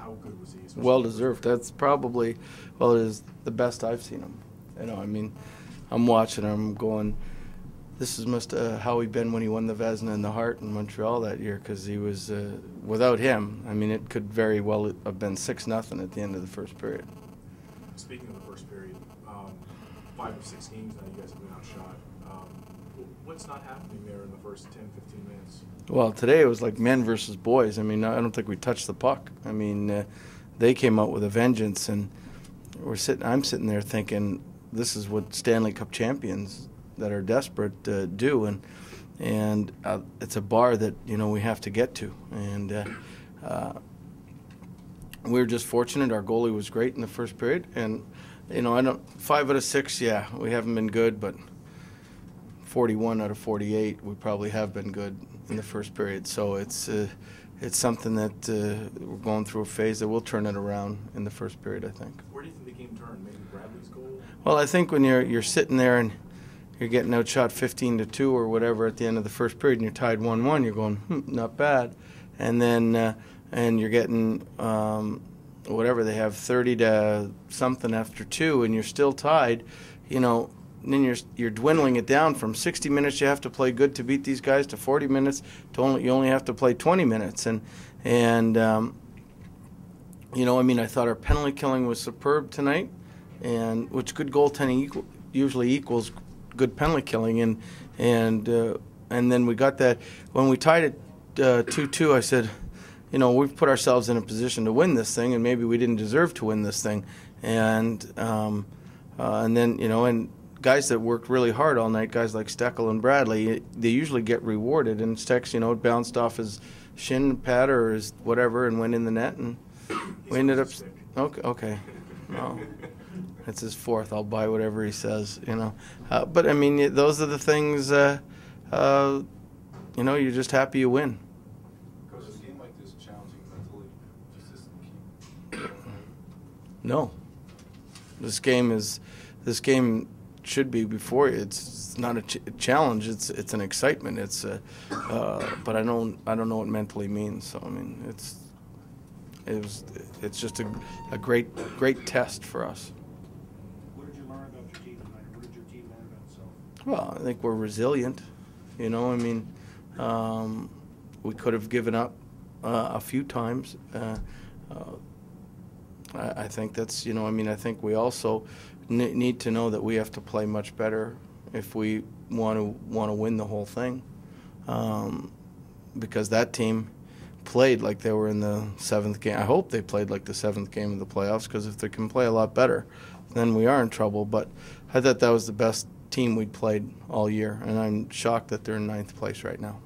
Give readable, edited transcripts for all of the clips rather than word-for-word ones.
how good was he? Well deserved. That's probably, well, it is the best I've seen him. You know, I mean, I'm watching him going, this is how he been when he won the Vezina and the Hart in Montreal that year, because he was, without him, I mean, it could very well have been 6-0 at the end of the first period. Speaking of the first period, 5 of 6 games now you guys have been outshot. What's not happening there in the first 10, 15 minutes? Well, today it was like men versus boys. I mean, I don't think we touched the puck. I mean, they came out with a vengeance, and I'm sitting there thinking, this is what Stanley Cup champions that are desperate do, and it's a bar that, you know, we have to get to. And we were just fortunate. Our goalie was great in the first period, and you know, 5 out of 6, yeah, we haven't been good, but 41 out of 48, we probably have been good in the first period. So it's something that we're going through a phase that we'll turn it around in the first period, I think. Where do you think the game turned? Maybe Bradley's goal? Well, I think when you're sitting there and you're getting outshot 15-2 or whatever at the end of the first period, and you're tied 1-1, you're going, not bad, and then and you're getting whatever they have, 30 to something after 2, and you're still tied, you know. And then you're dwindling it down from 60 minutes you have to play good to beat these guys to 40 minutes to you only have to play 20 minutes. And you know, I mean, I thought our penalty killing was superb tonight, and which good goaltending usually equals good penalty killing. And then we got that when we tied it 2-2. I said, you know, we've put ourselves in a position to win this thing, and maybe we didn't deserve to win this thing. And then, you know, and guys that worked really hard all night, guys like Steckel and Bradley, they usually get rewarded. And Steck's, you know, it bounced off his shin pad or his whatever and went in the net, and we ended up. Okay. Well, it's his 4th. I'll buy whatever he says, you know. But I mean, those are the things. You know, you're just happy you win. Coach, is a game like this challenging mentally? Just keep. No. This game should be before you. It's not a challenge. It's an excitement. But I don't know what mentally means. So I mean, it's just a great test for us. What did you learn about your team tonight? What did your team learn about itself? Well, I think we're resilient. You know, I mean, we could have given up a few times. I think that's, you know, I mean, I think we also need to know that we have to play much better if we want to win the whole thing, because that team played like they were in the 7th game. I hope they played like the 7th game of the playoffs, because if they can play a lot better, then we are in trouble. But I thought that was the best team we'd played all year, and I'm shocked that they're in 9th place right now.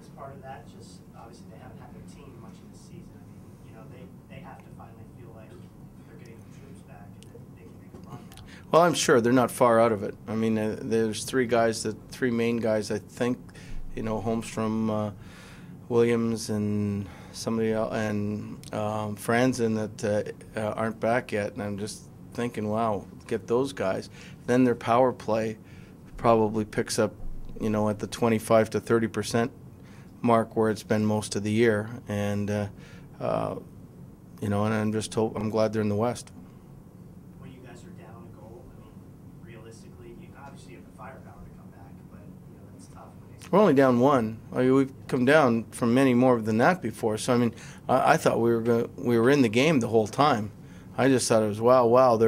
As part of that, just obviously they haven't had their team much in the season. I mean, you know, they have to finally feel like they're getting the troops back and that they can make a run now. Well, I'm sure they're not far out of it. I mean, there's 3 main guys, I think, you know, Holmstrom, Williams, and somebody else, and Franzen that aren't back yet. And I'm just thinking, wow, get those guys. Then their power play probably picks up, you know, at the 25 to 30% mark where it's been most of the year. And you know, and I'm glad they're in the West. When you guys are down a goal, I mean, realistically, you obviously have the firepower to come back, but you know that's tough. We're only down 1. I mean, we've come down from many more than that before. So I mean, I thought we were in the game the whole time. I just thought it was wow.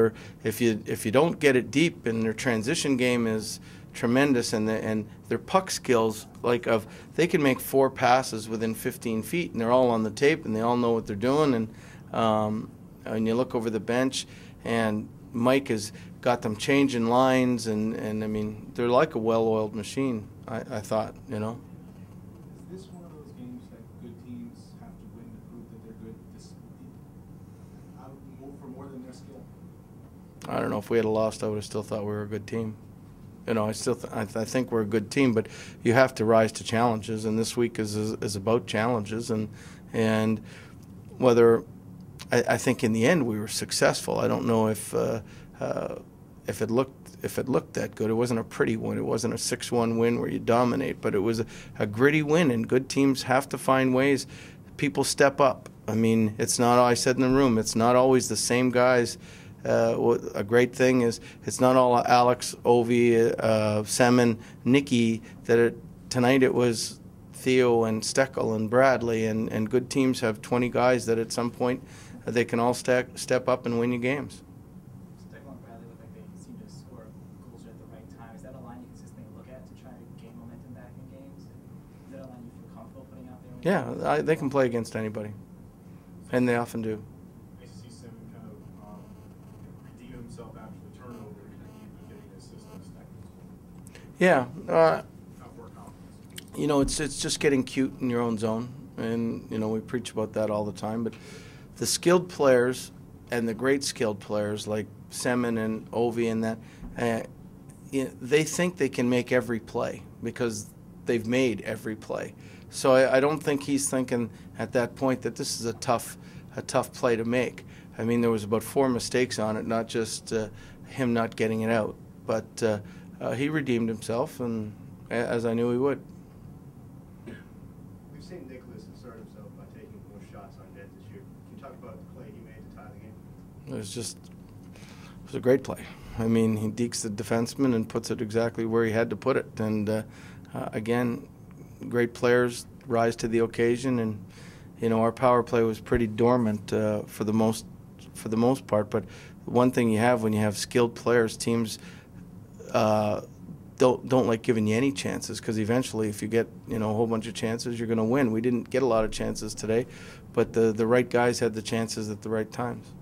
If you don't get it deep, and their transition game is tremendous, and their puck skills, they can make 4 passes within 15 feet, and they're all on the tape, and they all know what they're doing. And you look over the bench, and Mike has got them changing lines, and I mean, they're like a well-oiled machine. I thought, you know. Is this one of those games that good teams have to win to prove that they're good? For more than their skill. I don't know. If we had lost, I would have still thought we were a good team. You know, I think we're a good team, but you have to rise to challenges, and this week is about challenges, and whether I think in the end we were successful. I don't know if it looked that good. It wasn't a pretty win. It wasn't a 6-1 win where you dominate, but it was a gritty win, and good teams have to find ways. People step up, I mean, it's not, I said in the room, it's not always the same guys. A great thing is it's not all Alex, Ovi, Semin, Nicky. Tonight it was Theo and Steckel and Bradley, and good teams have 20 guys that at some point they can all step up and win you games. Steckel and Bradley look like they seem to score goals at the right time. Is that a line you consistently look at to try to gain momentum back in games? Is that a line you feel comfortable putting out there? Yeah, they can play against anybody, and they often do. Nice to see Semin kind of redeem himself after the turnover and getting an assist on Steckel. Yeah. Outwork confidence. You know, it's just getting cute in your own zone, and you know we preach about that all the time. But the skilled players and the great skilled players like Semin and Ovi and that, they think they can make every play because they've made every play. So I don't think he's thinking at that point that this is a tough play to make. I mean, there was about 4 mistakes on it, not just him not getting it out, but he redeemed himself, and as I knew he would. We've seen Nicholas assert himself by taking more shots on net this year. Can you talk about the play he made to tie the game? It was a great play. I mean, he dekes the defenseman and puts it exactly where he had to put it. And again, great players rise to the occasion. And you know, our power play was pretty dormant for the most part. But one thing you have when you have skilled players, teams don't like giving you any chances, because eventually, if you get a whole bunch of chances, you're going to win. We didn't get a lot of chances today, but the right guys had the chances at the right times.